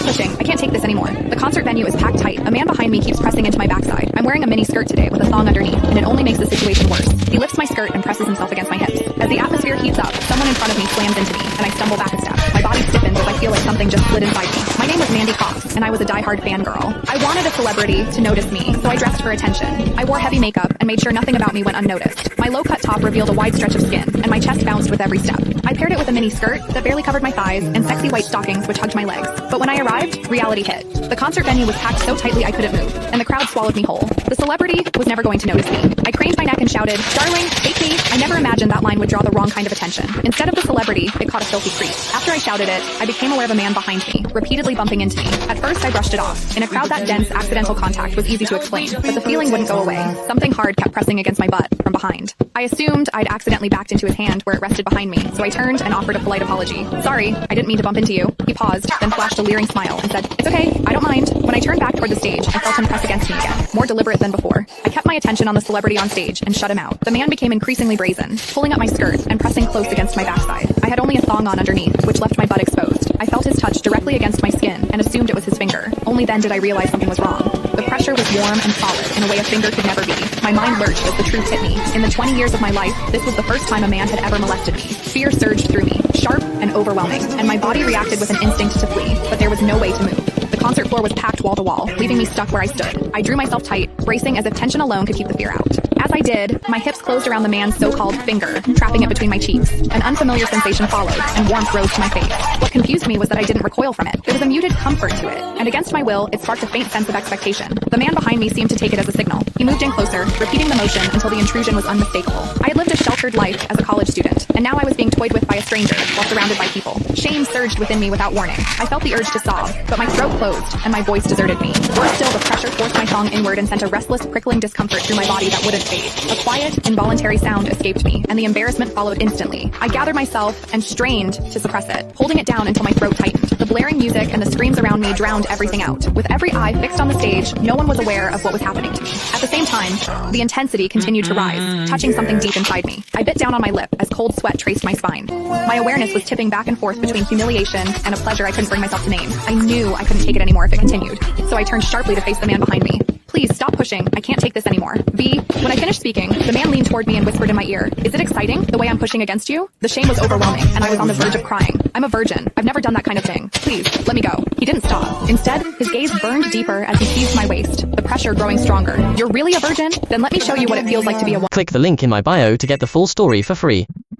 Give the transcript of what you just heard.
pushing. I can't take this anymore. The concert venue is packed tight. A man behind me keeps pressing into my backside. I'm wearing a mini skirt today with a thong underneath, and it only makes the situation worse. He lifts my skirt and presses himself against my hips. As the atmosphere heats up, someone in front of me slams into me, and I stumble back a step. My body stiffens as I feel like something just slid inside me. My name was Mandy Cox, and I was a diehard fangirl. I wanted a celebrity to notice me, so I dressed for attention. I wore heavy makeup and made sure nothing about me went unnoticed. My low-cut top revealed a wide stretch of skin, and my chest bounced with every step. I paired it with a mini skirt that barely covered my thighs and sexy white stockings which hugged my legs. But when I arrived, reality hit. The concert venue was packed so tightly I couldn't move, and the crowd swallowed me whole. The celebrity was never going to notice me. I craned my neck and shouted, "Darling, take me." I never imagined that line would draw the wrong kind of attention. Instead of the celebrity, it caught a filthy creep. After I shouted it, I became aware of a man behind me, repeatedly bumping into me. At first, I brushed it off. In a crowd that dense, accidental contact was easy to explain, but the feeling wouldn't go away. Something hard kept pressing against my butt from behind. I assumed I'd accidentally backed into his hand where it rested behind me, so I turned and offered a polite apology. "Sorry, I didn't mean to bump into you." He paused, then flashed a leering smile and said, "It's okay, I don't mind." When I turned back toward the stage, I felt him press against me again, more deliberate than before. I kept my attention on the celebrity on stage and shut him out. The man became increasingly brazen, pulling up my skirt and pressing close against my backside. I had only a thong on underneath, which left my butt exposed. I felt his touch directly against my skin and assumed it was his finger. Only then did I realize something was wrong. The pressure was warm and solid in a way a finger could never be. My mind lurched as the truth hit me. In the 20 years of my life, this was the first time a man had ever molested me. Fear surged through me, sharp and overwhelming, and my body reacted with an instinct to flee, but there was no way to move. The concert floor was packed wall to wall, leaving me stuck where I stood. I drew myself tight, bracing as if tension alone could keep the fear out. As I did, my hips closed around the man's so-called finger, trapping it between my cheeks. An unfamiliar sensation followed, and warmth rose to my face. What confused me was that I didn't recoil from it. There was a muted comfort to it, and against my will, it sparked a faint sense of expectation. The man behind me seemed to take it as a signal. He moved in closer, repeating the motion until the intrusion was unmistakable. I had lived a sheltered life as a college student, and now I was being toyed with by a stranger while surrounded by people. Shame surged within me without warning. I felt the urge to sob, but my throat closed, and my voice deserted me. Worse still, the pressure forced my thong inward and sent a restless, prickling discomfort through my body that wouldn't fade. A quiet, involuntary sound escaped me, and the embarrassment followed instantly. I gathered myself and strained to suppress it, holding it down until my throat tightened. The blaring music and the screams around me drowned everything out. With every eye fixed on the stage, no one was aware of what was happening to me. At the same time, the intensity continued to rise, touching something deep inside me. I bit down on my lip as cold sweat traced my spine. My awareness was tipping back and forth between humiliation and a pleasure I couldn't bring myself to name. I knew I couldn't take it anymore if it continued, so I turned sharply to face the man behind me. "Please stop pushing. I can't take this anymore." When I finished speaking, the man leaned toward me and whispered in my ear, "Is it exciting, the way I'm pushing against you?" The shame was overwhelming, and I was on the verge of crying. "I'm a virgin. I've never done that kind of thing. Please, let me go." He didn't stop. Instead, his gaze burned deeper as he seized my waist, the pressure growing stronger. "You're really a virgin? Then let me show you what it feels like to be a woman." Click the link in my bio to get the full story for free.